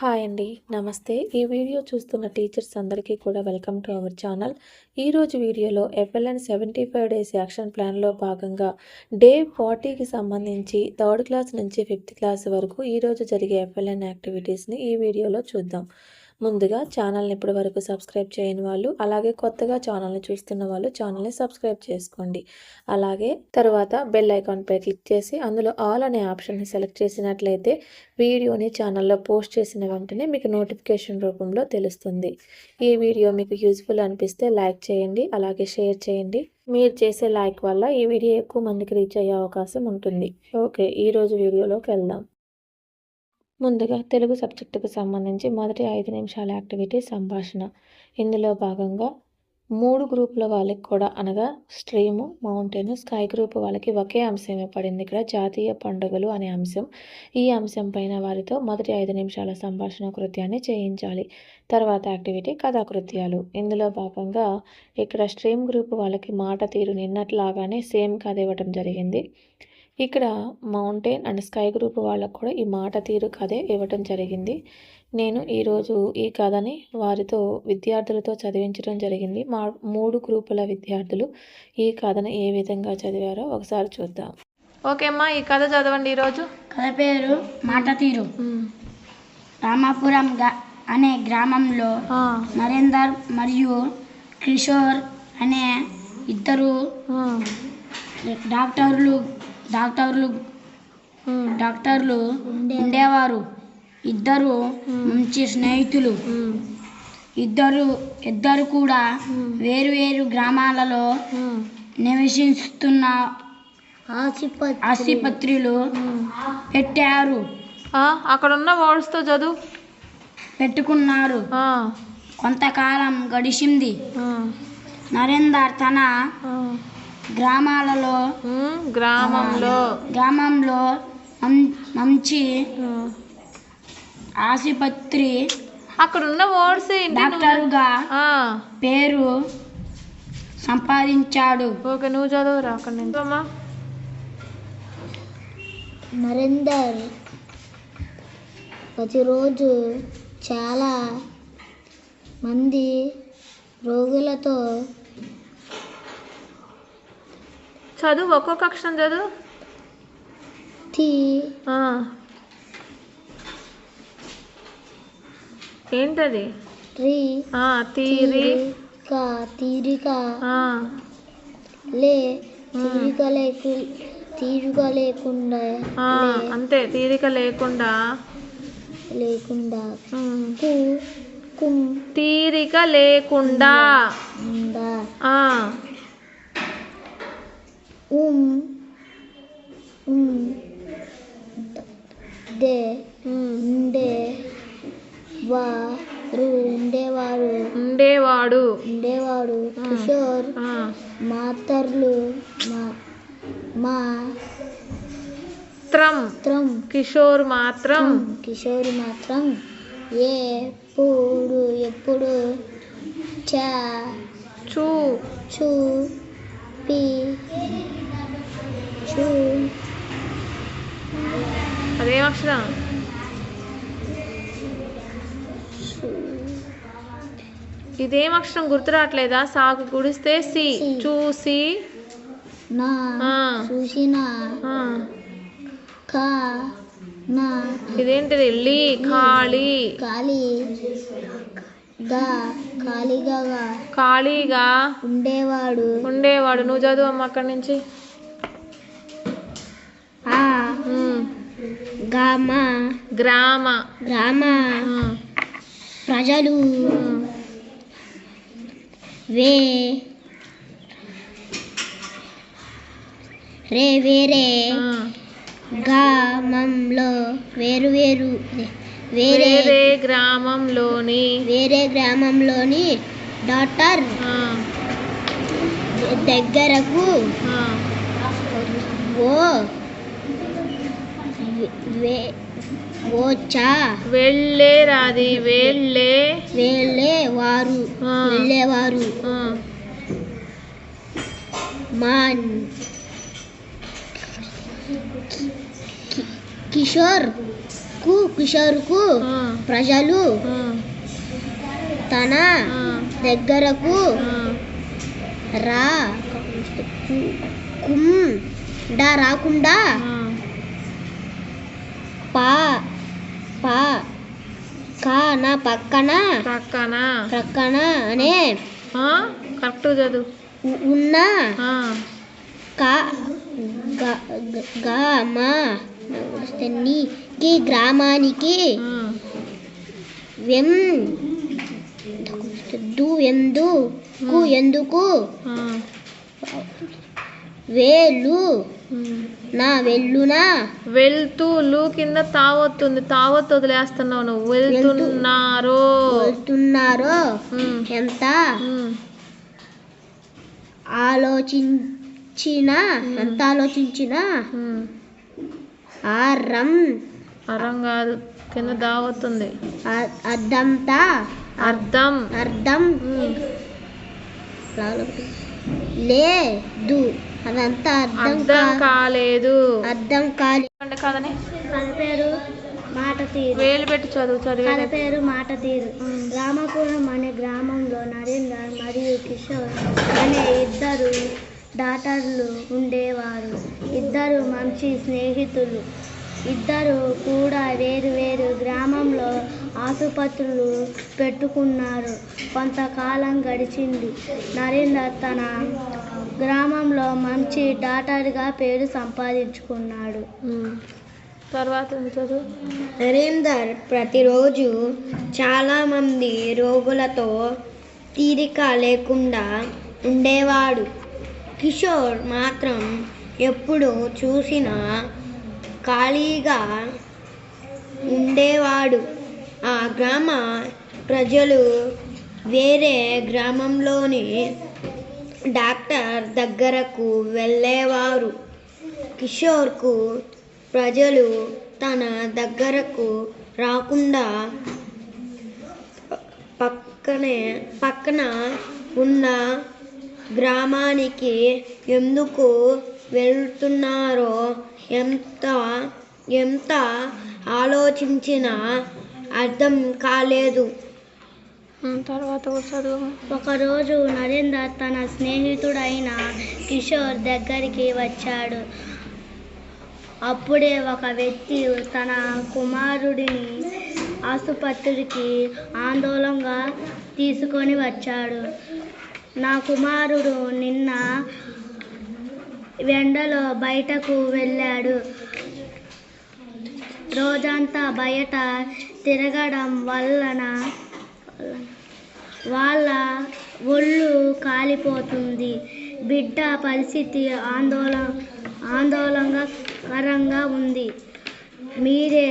Hi అండి. నమస్తే. ఈ వీడియో చూస్తున్న టీచర్స్ అందరికీ కూడా వెల్కమ్ టు అవర్ ఛానల్. ఈరోజు వీడియోలో FLN 75 డేస్ యాక్షన్ ప్లాన్‌లో భాగంగా డే 40కి సంబంధించి థర్డ్ క్లాస్ నుంచి ఫిఫ్త్ క్లాస్ వరకు ఈరోజు జరిగే FLN యాక్టివిటీస్‌ని ఈ వీడియోలో చూద్దాం. ముందుగా ఛానల్‌ని ఇప్పటి వరకు సబ్స్క్రైబ్ చేయని వాళ్ళు, అలాగే కొత్తగా ఛానల్‌ని చూస్తున్న వాళ్ళు ఛానల్‌ని సబ్స్క్రైబ్ చేసుకోండి. అలాగే తర్వాత బెల్ ఐకాన్పై క్లిక్ చేసి అందులో ఆల్ అనే ఆప్షన్ని సెలెక్ట్ చేసినట్లయితే వీడియోని ఛానల్లో పోస్ట్ చేసిన వెంటనే మీకు నోటిఫికేషన్ రూపంలో తెలుస్తుంది. ఈ వీడియో మీకు యూజ్ఫుల్ అనిపిస్తే లైక్ చేయండి, అలాగే షేర్ చేయండి. మీరు చేసే లైక్ వల్ల ఈ వీడియో ఎక్కువ మందికి రీచ్ అయ్యే అవకాశం ఉంటుంది. ఓకే, ఈరోజు వీడియోలోకి వెళ్దాం. ముందుగా తెలుగు సబ్జెక్టుకు సంబంధించి మొదటి 5 నిమిషాల యాక్టివిటీ సంభాషణ. ఇందులో భాగంగా 3 గ్రూపుల వాళ్ళకి కూడా అనగా స్ట్రీము, మౌంటైన్, స్కై గ్రూప్ వాళ్ళకి ఒకే అంశమే పడింది. ఇక్కడ జాతీయ పండుగలు అనే అంశం. ఈ అంశం పైన వారితో మొదటి 5 నిమిషాల సంభాషణ కృత్యాన్ని చేయించాలి. తర్వాత యాక్టివిటీ కథాకృత్యాలు. ఇందులో భాగంగా ఇక్కడ స్ట్రీమ్ గ్రూప్ వాళ్ళకి మాట తీరు నిన్నట్లాగానే సేమ్ కథ ఇవ్వటం జరిగింది. ఇక్కడ మౌంటైన్ అండ్ స్కై గ్రూప్ వాళ్ళకు కూడా ఈ మాట తీరు కథే ఇవ్వటం జరిగింది. నేను ఈరోజు ఈ కథని వారితో విద్యార్థులతో చదివించడం జరిగింది. 3 గ్రూపుల విద్యార్థులు ఈ కథను ఏ విధంగా చదివారో ఒకసారి చూద్దాం. ఓకే అమ్మా, ఈ కథ చదవండి. ఈరోజు కథ పేరు మాట తీరు. రామాపురం అనే గ్రామంలో నరేందర్ మరియు కిషోర్ అనే ఇద్దరు డాక్టర్లు ఉండేవారు. ఇద్దరు మంచి స్నేహితులు. ఇద్దరు కూడా వేరు గ్రామాలలో నివసిస్తున్న ఆసుపత్రులు పెట్టారు. అక్కడ ఉన్న వర్డ్స్తో చదువు పెట్టుకున్నారు. కొంతకాలం గడిచింది. నరేందర్ తన గ్రామంలో మంచి ఆసుపత్రి అక్కడ ఉన్న వర్డ్స్ డాక్టరుగా పేరు సంపాదించాడు. ఓకే, నువ్వు చదువురా అక్కడ నుంచి. నరేందర్ ప్రతిరోజు చాలా మంది రోగులతో చదువు, ఒక్కొక్క అక్షరం చదువు. ఏంటది? తీరిక లేకుండా అంతే, తీరిక లేకుండా తీరిక లేకుండా ఉండేవాడు. కిషోర్ మాత్రం ఎప్పుడు అదేం అక్షరం? ఇదేం అక్షరం గుర్తు రావట్లేదా? సాకు గుడిస్తే సి. చూసి ఇదేంటిది? లీ. ఖాళీగా ఉండేవాడు. నువ్వు చదువు అమ్మ అక్కడి నుంచి. గ్రామ ప్రజలు వేరే గ్రామంలోని డాక్టర్ దగ్గరకు వెళ్ళేవారు. కిషోర్ కిషోర్కు ప్రజలు తన దగ్గరకు రాకుండా ప్రక్కన అనే కరెక్ట్ చదువు ఉన్న గ్రామానికి ఎందుకు వెళ్తూ లు కింద తావొత్తుంది, తావొత్తు వదిలేస్తున్నావు నువ్వు. వెళ్తున్నారో ఎంత ఆలోచించినా అరం కాదు, కింద దావొత్తుంది. అర్థం లేదు, అదంతా అర్థం కాలేదు. కథ పేరు మాట తీరు. వేలు పెట్టి చదువు. కథ పేరు మాట తీరు. రామపురం అనే గ్రామంలో నరేందర్ మరియు కిషోర్ అనే ఇద్దరు డాక్టర్లు ఉండేవారు. ఇద్దరు మంచి స్నేహితులు. ఇద్దరు కూడా వేరు గ్రామంలో ఆసుపత్రులు పెట్టుకున్నారు. కొంతకాలం గడిచింది. నరేందర్ తన గ్రామంలో మంచి డాక్టర్గా పేరు సంపాదించుకున్నాడు. తర్వాత నరేందర్ ప్రతిరోజు చాలామంది రోగులతో తీరిక లేకుండా ఉండేవాడు. కిషోర్ మాత్రం ఎప్పుడు చూసినా ఖాళీగా ఉండేవాడు. ఆ గ్రామ ప్రజలు వేరే గ్రామంలోని డాక్టర్ దగ్గరకు వెళ్ళేవారు. కిషోర్కు ప్రజలు తన దగ్గరకు రాకుండా పక్కన ఉన్న గ్రామానికి ఎందుకు వెళ్తున్నారో ఎంత ఆలోచించినా అర్థం కాలేదు. తర్వాత ఒకరోజు నరేందర్ తన స్నేహితుడైన కిషోర్ దగ్గరికి వచ్చాడు. అప్పుడే ఒక వ్యక్తి తన కుమారుడిని ఆసుపత్రికి ఆందోళనగా తీసుకొని వచ్చాడు. నా కుమారుడు నిన్న ఎండలో బయటకు వెళ్ళాడు. రోజంతా బయట తిరగడం వలన వాళ్ళ ఒళ్ళు కాలిపోతుంది. బిడ్డ పరిస్థితి ఆందోళనకరంగా ఉంది. మీరే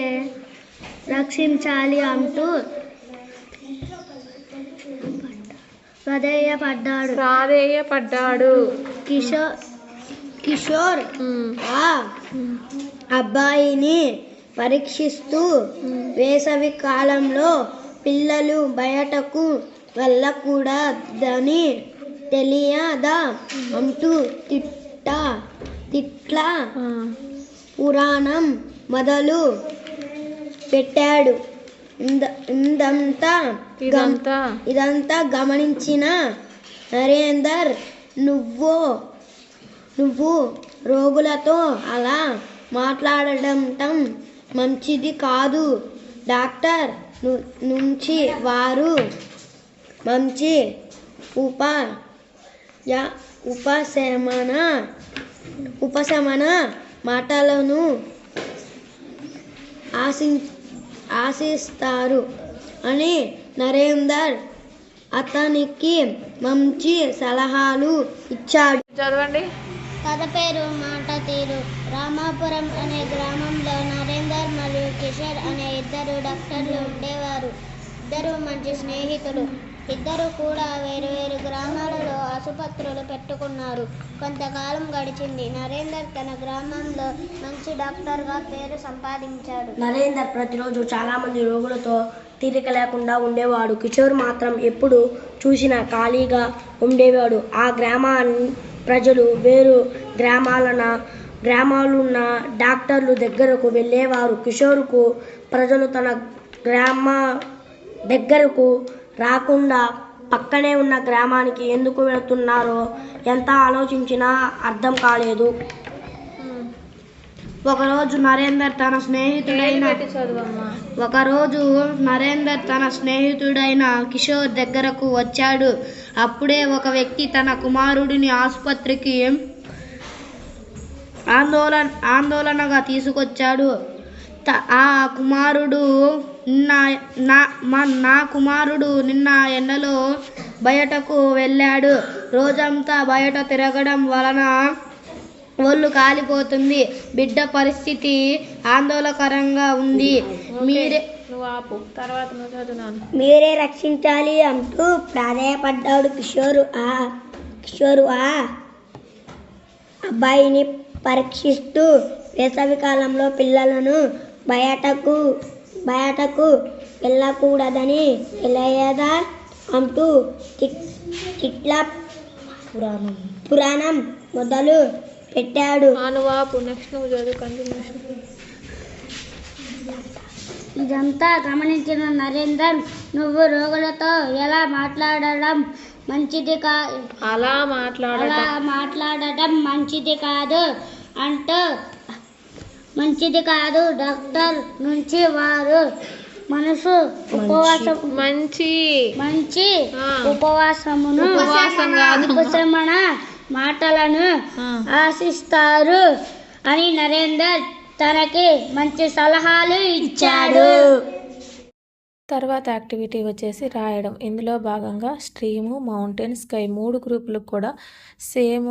రక్షించాలి అంటూ ప్రాధేయపడ్డాడు. కిషోర్ ఆ అబ్బాయిని పరీక్షిస్తూ, వేసవి కాలంలో పిల్లలు బయటకు వెళ్ళకూడదని తెలియదా అంటూ తిట్ల పురాణం మొదలు పెట్టాడు. ఇదంతా గమనించిన నరేందర్, నువ్వు రోగులతో అలా మాట్లాడటం మంచిది కాదు. డాక్టర్ నుంచి వారు మంచి ఉపశమన మాటలను ఆశిస్తారు అని నరేందర్ అతనికి మంచి సలహాలు ఇచ్చాడు. చదవండి. కథ పేరు మాట తీరు. రామాపురం అనే గ్రామంలో నరేందర్ మరియు కిషోర్ అనే ఇద్దరు డాక్టర్లు ఉండేవారు. ఇద్దరు మంచి స్నేహితులు. ఇద్దరు కూడా వేరు గ్రామాలలో ఆసుపత్రులు పెట్టుకున్నారు. కొంతకాలం గడిచింది. నరేందర్ తన గ్రామంలో మంచి డాక్టర్గా పేరు సంపాదించాడు. నరేందర్ ప్రతిరోజు చాలామంది రోగులతో తీరిక లేకుండా ఉండేవాడు. కిషోర్ మాత్రం ఎప్పుడు చూసినా ఖాళీగా ఉండేవాడు. ఆ గ్రామాన్ని ప్రజలు వేరు గ్రామాలన గ్రామాలున్న డాక్టర్లు దగ్గరకు వెళ్ళేవారు. కిషోర్కు ప్రజలు తన గ్రామ దగ్గరకు రాకుండా పక్కనే ఉన్న గ్రామానికి ఎందుకు వెళుతున్నారో ఎంత ఆలోచించినా అర్థం కాలేదు. ఒకరోజు నరేందర్ తన స్నేహితుడైన కిషోర్ దగ్గరకు వచ్చాడు. అప్పుడే ఒక వ్యక్తి తన కుమారుడిని ఆసుపత్రికి ఆందోళనగా తీసుకొచ్చాడు. ఆ కుమారుడు నా కుమారుడు నిన్న ఎండలో బయటకు వెళ్ళాడు. రోజంతా బయట తిరగడం వలన ఒళ్ళు కాలిపోతుంది. బిడ్డ పరిస్థితి ఆందోళనకరంగా ఉంది. మీరే రక్షించాలి అంటూ ప్రాధేయపడ్డాడు కిషోరు. ఆ అబ్బాయిని పరీక్షిస్తూ వేసవికాలంలో పిల్లలను బయటకు వెళ్ళకూడదని తెలియదా అంటూ చిట్ల పురాణం మొదలు పెట్టాడు. ఇదంతా గమనించిన నరేందర్, నువ్వు రోగులతో ఎలా మాట్లాడడం మాట్లాడటం మంచిది కాదు. డాక్టర్ నుంచి వారు మనసు ఉపశమన మాటలను ఆశిస్తారు అని నరేందర్ తనకి మంచి సలహాలు ఇచ్చాడు. తర్వాత యాక్టివిటీ వచ్చేసి రాయడం. ఇందులో భాగంగా స్ట్రీము, మౌంటైన్, స్కై 3 గ్రూపులకు కూడా సేమ్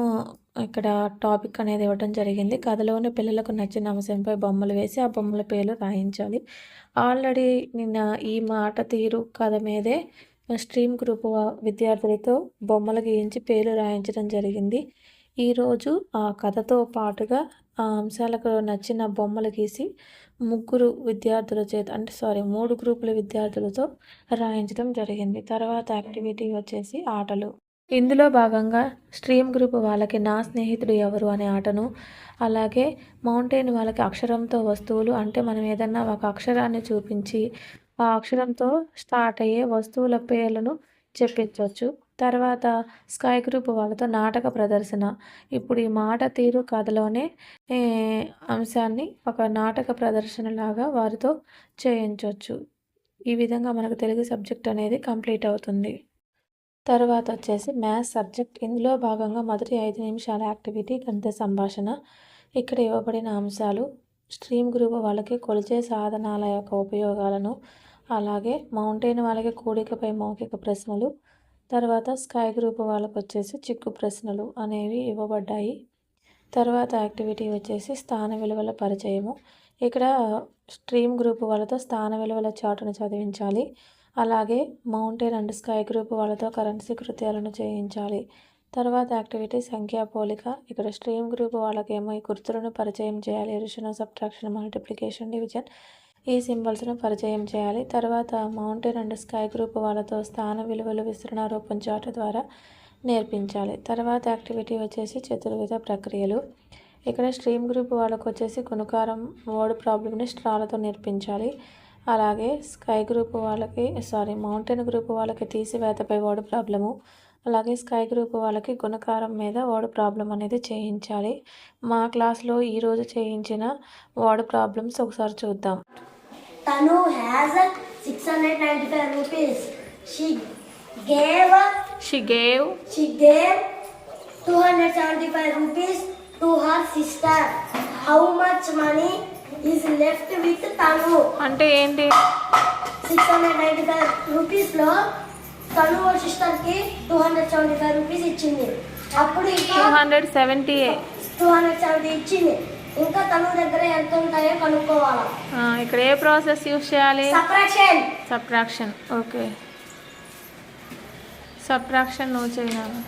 ఇక్కడ టాపిక్ అనేది ఇవ్వడం జరిగింది. కథలోని పిల్లలకు నచ్చిన అంశంపై బొమ్మలు వేసి ఆ బొమ్మల పేర్లు రాయించాలి. ఆల్రెడీ నిన్న ఈ మాట తీరు కథ మీదే స్ట్రీమ్ గ్రూప్ విద్యార్థులతో బొమ్మలు గీయించి పేర్లు రాయించడం జరిగింది. ఈరోజు ఆ కథతో పాటుగా ఆ అంశాలకు నచ్చిన బొమ్మలు గీసి 3 గ్రూపుల విద్యార్థులతో రాయించడం జరిగింది. తర్వాత యాక్టివిటీ వచ్చేసి ఆటలు. ఇందులో భాగంగా స్ట్రీమ్ గ్రూప్ వాళ్ళకి నా స్నేహితుడు ఎవరు అనే ఆటను, అలాగే మౌంటైన్ వాళ్ళకి అక్షరంతో వస్తువులు, అంటే మనం ఏదన్నా ఒక అక్షరాన్ని చూపించి ఆ అక్షరంతో స్టార్ట్ అయ్యే వస్తువుల పేర్లను చెప్పించవచ్చు. తర్వాత స్కై గ్రూప్ వాళ్ళతో నాటక ప్రదర్శన. ఇప్పుడు ఈ మాట తీరు కథలోనే అంశాన్ని ఒక నాటక ప్రదర్శన లాగా వారితో చేయించవచ్చు. ఈ విధంగా మనకు తెలుగు సబ్జెక్ట్ అనేది కంప్లీట్ అవుతుంది. తర్వాత వచ్చేసి మ్యాథ్స్ సబ్జెక్ట్. ఇందులో భాగంగా మొదటి 5 నిమిషాల యాక్టివిటీ గణిత సంభాషణ. ఇక్కడ ఇవ్వబడిన అంశాలు స్ట్రీమ్ గ్రూప్ వాళ్ళకి కొలిచే సాధనాల యొక్క ఉపయోగాలను, అలాగే మౌంటైన్ వాళ్ళకి కూడికపై మౌఖిక ప్రశ్నలు, తర్వాత స్కై గ్రూప్ వాళ్ళకి వచ్చేసి చిక్కు ప్రశ్నలు అనేవి ఇవ్వబడ్డాయి. తర్వాత యాక్టివిటీ వచ్చేసి స్థాన విలువల పరిచయము. ఇక్కడ స్ట్రీమ్ గ్రూప్ వాళ్ళతో స్థాన విలువల చాటును చదివించాలి. అలాగే మౌంటైన్ అండ్ స్కై గ్రూప్ వాళ్ళతో కరెన్సీ కృత్యాలను చేయించాలి. తర్వాత యాక్టివిటీ సంఖ్యా పోలిక. ఇక్కడ స్ట్రీమ్ గ్రూప్ వాళ్ళకేమో ఈ గుర్తులను పరిచయం చేయాలి. ఎడిషన్, సబ్ట్రాక్షన్, మల్టిప్లికేషన్, డివిజన్ ఈ సింబల్స్ను పరిచయం చేయాలి. తర్వాత మౌంటైన్ అండ్ స్కై గ్రూప్ వాళ్ళతో స్థాన విలువలు విస్తరణ రూపం చార్ట్ ద్వారా నేర్పించాలి. తర్వాత యాక్టివిటీ వచ్చేసి చతుర్విధ ప్రక్రియలు. ఇక్కడ స్ట్రీమ్ గ్రూప్ వాళ్ళకు వచ్చేసి గుణకారం వర్డ్ ప్రాబ్లమ్ని స్ట్రాలతో నేర్పించాలి. అలాగే మౌంటైన్ గ్రూప్ వాళ్ళకి తీసివేతపై వర్డ్ ప్రాబ్లము, అలాగే స్కై గ్రూప్ వాళ్ళకి గుణకారం మీద వర్డ్ ప్రాబ్లం అనేది చేయించాలి. మా క్లాస్లో ఈరోజు చేయించిన వర్డ్ ప్రాబ్లమ్స్ ఒకసారి చూద్దాం. Tanu has 695 rupees. She gave 275 rupees to her sister. How much money is left with Tanu? అంటే ఏంటి? 695 rupees లో తను వాళ్ళ సిస్టర్ కి 275 రూపీస్ ఇచ్చింది. అప్పుడు 270 ఇచ్చింది. ఇంకా తను దగ్గర ఎంత ఉంటాయో కనుక్కోవాలి. ఇక్కడ ఏ ప్రాసెస్ యూజ్ చేయాలి? సబ్ట్రాక్షన్. ఓకే, సబ్ట్రాక్షన్ నువ్వు చేయాలి.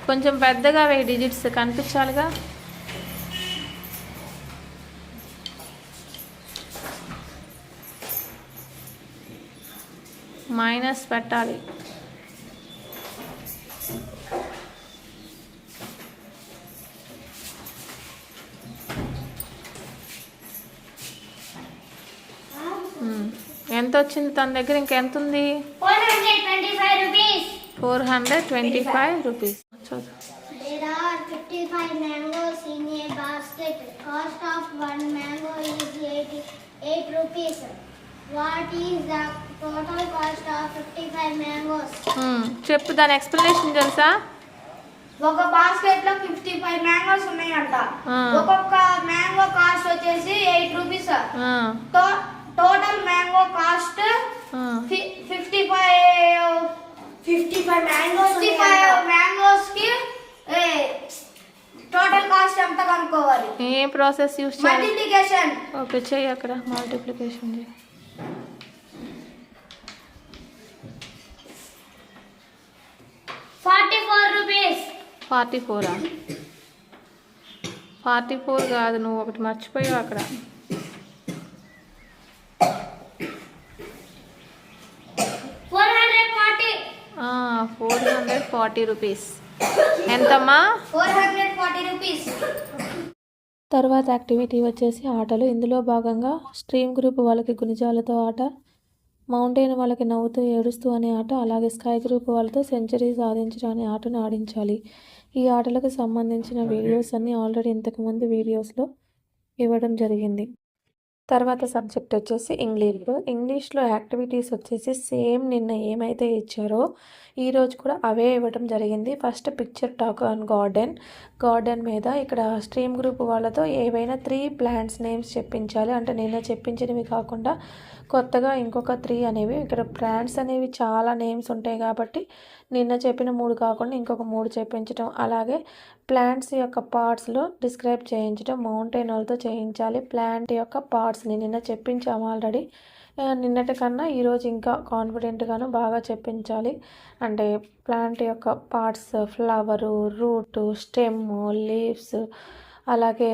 కొంచెం పెద్దగా వేయి, డిజిట్స్ కనిపించాలిగా. మైనస్ పెట్టాలి. వచ్చింది తన దగ్గర? ఇంకెంత ఉంది? 425 rupees. 425 rupees. There are 55 mangoes in a basket. Cost of one mango is 88 rupees. What is the total cost of 55 mangoes? చెప్పు, దాని ఎక్స్ప్లెనేషన్ తెలుసా? ఒక బాస్కెట్ లో 55 మ్యాంగోస్ ఉన్నాయంట. ఒక్కొక్క మ్యాంగో కాస్ట్ వచ్చేసి 8 rupees. Total mango cost 55 mangoes కి total cost ఎంత కనుక్కోవాలి? ఏ ప్రాసెస్ యూస్ చేయాలి? మల్టిప్లికేషన్. ఓకే, చెయ్యి. అక్కడ మల్టిప్లికేషన్ చేయి. 44 rupees. 44 44 కాదు, నువ్వు ఒకటి మర్చిపోయావు అక్కడ. 440 రూపీస్. ఎంతమ్మా? 440 rupees. తర్వాత యాక్టివిటీ వచ్చేసి ఆటలు. ఇందులో భాగంగా స్ట్రీమ్ గ్రూప్ వాళ్ళకి గుణిజాలతో ఆట, మౌంటైన్ వాళ్ళకి నవ్వుతూ ఏడుస్తూ అనే ఆట, అలాగే స్కై గ్రూప్ వాళ్ళతో సెంచరీ సాధించడం అనే ఆటను ఆడించాలి. ఈ ఆటలకు సంబంధించిన వీడియోస్ అన్నీ ఆల్రెడీ ఇంతకుముందు వీడియోస్లో ఇవ్వడం జరిగింది. తర్వాత సబ్జెక్ట్ వచ్చేసి ఇంగ్లీష్లో యాక్టివిటీస్ వచ్చేసి సేమ్ నిన్న ఏమైతే ఇచ్చారో ఈరోజు కూడా అవే ఇవ్వడం జరిగింది. First picture talk on garden మీద ఇక్కడ స్ట్రీమ్ గ్రూప్ వాళ్ళతో ఏవైనా 3 ప్లాంట్స్ నేమ్స్ చెప్పించాలి. అంటే నిన్న చెప్పించినవి కాకుండా కొత్తగా ఇంకొక 3 అనేవి. ఇక్కడ ప్లాంట్స్ అనేవి చాలా నేమ్స్ ఉంటాయి కాబట్టి నిన్న చెప్పిన 3 కాకుండా ఇంకొక 3 చెప్పించడం, అలాగే ప్లాంట్స్ యొక్క పార్ట్స్లో డిస్క్రైబ్ చేయించడం మౌంటైన్ వాళ్ళతో చేయించాలి. ప్లాంట్ యొక్క పార్ట్స్ని నిన్న చెప్పించాము ఆల్రెడీ. నిన్నటి కన్నా ఈరోజు ఇంకా కాన్ఫిడెంట్గాను బాగా చెప్పించాలి. అంటే ప్లాంట్ యొక్క parts, flower, root, stem, leaves, అలాగే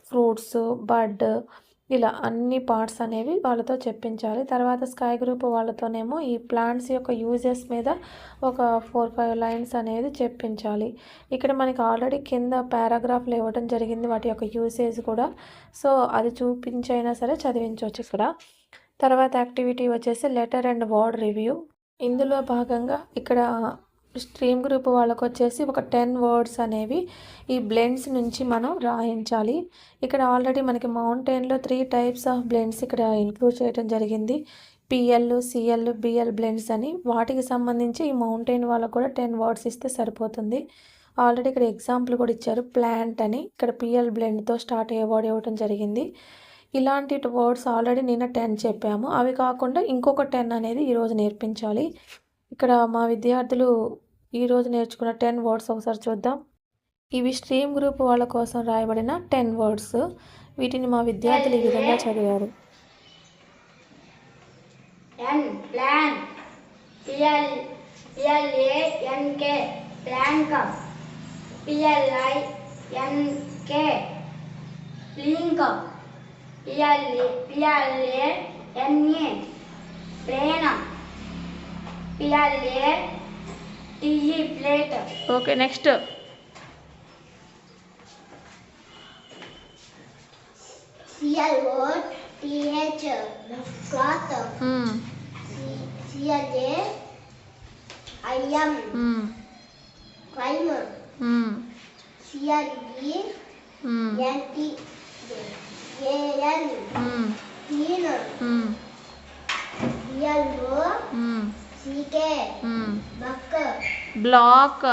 ఫ్రూట్స్, బడ్, ఇలా అన్ని పార్ట్స్ అనేవి వాళ్ళతో చెప్పించాలి. తర్వాత స్కై గ్రూప్ వాళ్ళతోనేమో ఈ ప్లాంట్స్ యొక్క యూజెస్ మీద ఒక 4-5 లైన్స్ అనేది చెప్పించాలి. ఇక్కడ మనకి ఆల్రెడీ కింద పారాగ్రాఫ్లు ఇవ్వడం జరిగింది వాటి యొక్క యూసేజ్ కూడా. సో అది చూపించైనా సరే చదివించవచ్చు ఇక్కడ. తర్వాత యాక్టివిటీ వచ్చేసి లెటర్ అండ్ వర్డ్ రివ్యూ. ఇందులో భాగంగా ఇక్కడ స్ట్రీమ్ గ్రూప్ వాళ్ళకు వచ్చేసి ఒక 10 వర్డ్స్ అనేవి ఈ బ్లెండ్స్ నుంచి మనం రాయించాలి. ఇక్కడ ఆల్రెడీ మనకి మౌంటైన్లో 3 టైప్స్ ఆఫ్ బ్లెండ్స్ ఇక్కడ ఇంక్లూడ్ చేయడం జరిగింది. PL, CL, BL బ్లెండ్స్ అని. వాటికి సంబంధించి ఈ మౌంటైన్ వాళ్ళకు కూడా 10 వర్డ్స్ ఇస్తే సరిపోతుంది. ఆల్రెడీ ఇక్కడ ఎగ్జాంపుల్ కూడా ఇచ్చారు, ప్లాంట్ అని. ఇక్కడ PL బ్లెండ్తో స్టార్ట్ అయ్యే వర్డ్ ఇవ్వడం జరిగింది. ఇలాంటి వర్డ్స్ ఆల్రెడీ నిన్న 10 చెప్పాము. అవి కాకుండా ఇంకొక 10 అనేది ఈరోజు నేర్పించాలి. ఇక్కడ మా విద్యార్థులు ఈరోజు నేర్చుకున్న 10 వర్డ్స్ ఒకసారి చూద్దాం. ఇవి స్ట్రీమ్ గ్రూప్ వాళ్ళ కోసం రాయబడిన 10 వర్డ్స్. వీటిని మా విద్యార్థులు ఈ విధంగా చదివారు. Plan, PLANK plank, PLINK plink, PLANA plane, PLATE plate. Okay, next. CLOTH cloth, CLAIM crime, CLENTAN clean, BLOCK buck, block,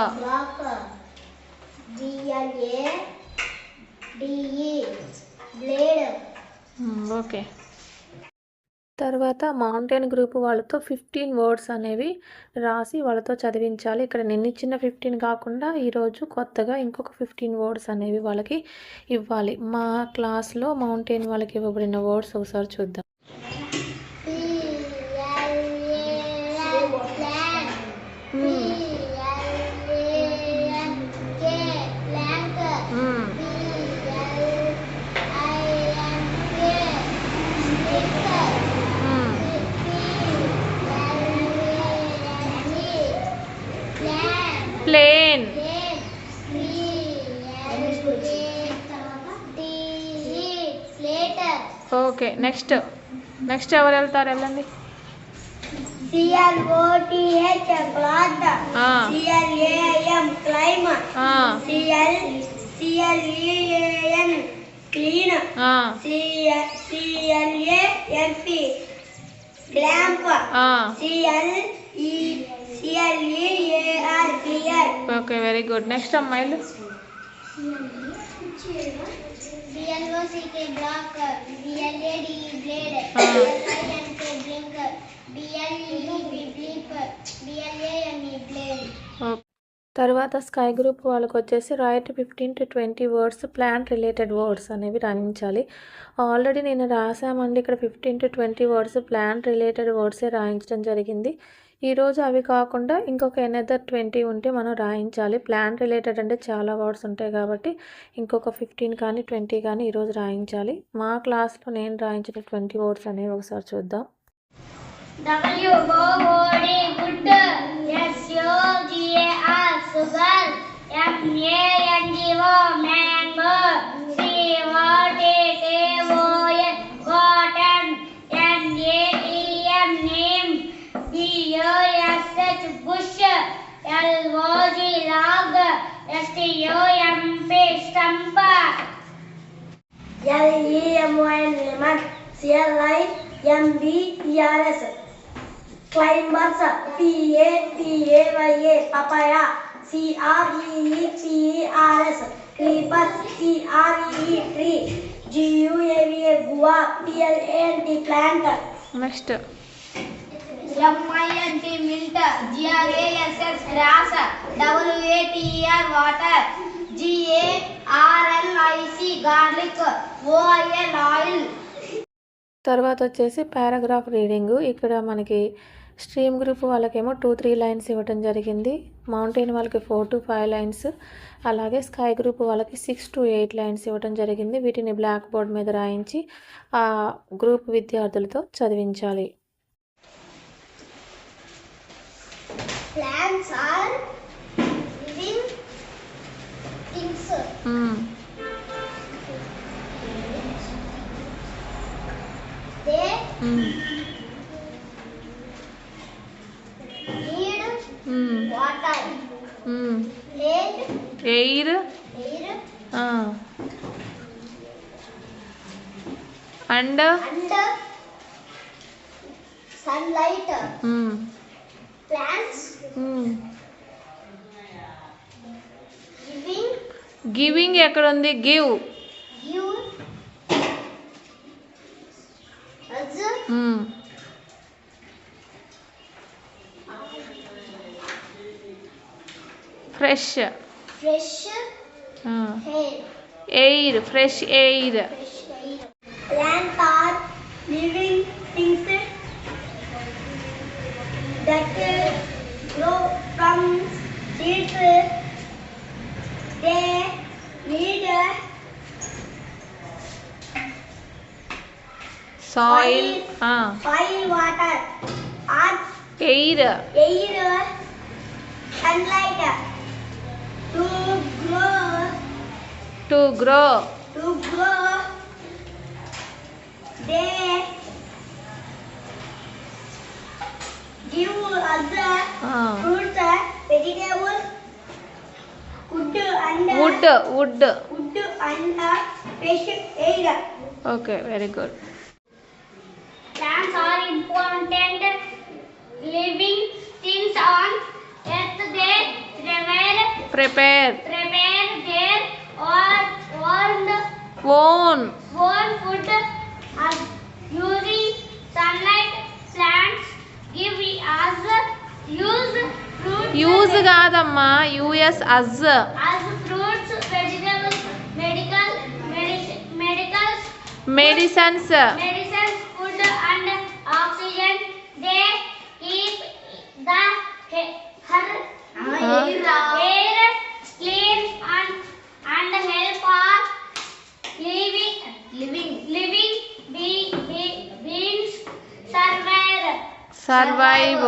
BLADE blade. Okay. తర్వాత మౌంటైన్ గ్రూప్ వాళ్ళతో 15 వర్డ్స్ అనేవి రాసి వాళ్ళతో చదివించాలి. ఇక్కడ నిన్నిచ్చిన 15 కాకుండా ఈరోజు కొత్తగా ఇంకొక 15 వర్డ్స్ అనేవి వాళ్ళకి ఇవ్వాలి. మా క్లాస్లో మౌంటైన్ వాళ్ళకి ఇవ్వబడిన వర్డ్స్ ఒకసారి చూద్దాం. ప్లేన్. ఓకే, నెక్స్ట్ ఎవరు వెళ్తారు? వెళ్ళండి. CLOTH cloth, Ah. CLAM climb, Ah. CLEAN clean, Ah. CLAMP clamp, Ah. CLEAR clear. Okay, very good. Next అమ్మాయిలు. BLOCK block, BLAD blade, Ah. BLINK blink, BLEEP bleep, BLANE blade. తర్వాత sky group వాళ్ళకి వచ్చేసి right 15 to 20 words plant related words అనేవి రాయించాలి. Already నేను రాసామండి ఇక్కడ 15 to 20 words plant related వర్డ్సే రాయించడం జరిగింది. ఈరోజు అవి కాకుండా ఇంకొక ఎనదర్ 20 ఉంటే మనం రాయించాలి. ప్లాంట్ రిలేటెడ్ అంటే చాలా వర్డ్స్ ఉంటాయి కాబట్టి ఇంకొక 15 కానీ 20 కానీ ఈరోజు రాయించాలి. మా క్లాస్లో నేను రాయించిన 20 వర్డ్స్ అనేవి ఒకసారి చూద్దాం. WOOD wood, SUGAR sugar, MANGO mango, COTTON cotton, NAEM neem, BUSH bush, LOG log, STUMP stump, LEMON lemon, CLIMBERS climbers, PAPAYA papaya, CREEPERS creepers, TREE tree, GUAVA guava, PLANT plant. Next MINT mint, GRASS grass, WATER water, GARLIC garlic, OIL oil. తర్వాత వచ్చేసి paragraph reading. ఇక్కడ మనకి stream group వాళ్ళకేమో 2-3 lines ఇవ్వడం జరిగింది. Mountain వాళ్ళకి 4 to 5 lines, అలాగే sky group వాళ్ళకి 6 to 8 లైన్స్ ఇవ్వడం జరిగింది. వీటిని బ్లాక్ బోర్డ్ మీద రాయించి ఆ గ్రూప్ విద్యార్థులతో చదివించాలి. Plants are living things. They need water and air air and and sunlight. Plants giving ఎక్కడ ఉంది? Give. give us fresh fresh air. Air, fresh air. Fresh air. Plants are living things that grow from seeds. They need soil, soil, water, earth, air, air, sunlight to grow. To grow. They give us fruits, vegetables, wood and wood. fresh air. Okay, very good. Plants are important living things on earth. They prepare their own own food using sunlight. Plants give us fruits use కాదమ్మా, us as. as fruits, vegetables, medicals, medicines, food and oxygen. They keep the air clean and help our living beings survive. survive.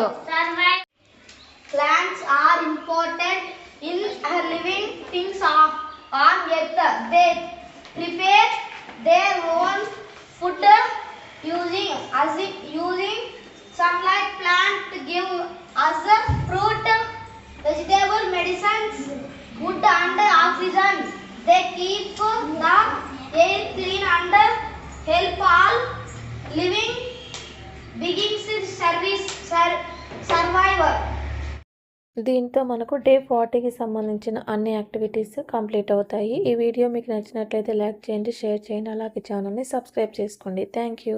Plants are important in living things on earth. They prepare their own food using sunlight, plant give us the fruit, vegetable, medicines, wood and oxygen. They keep the air clean and help all living beings survive. దీంతో మనకు day 40కి సంబంధించిన అన్ని activities complete అవుతాయి. ఈ video మీకు నచ్చినట్లయితే like చేయండి, share చేయండి, అలాగే ఛానల్ని సబ్స్క్రైబ్ చేసుకోండి. Thank you.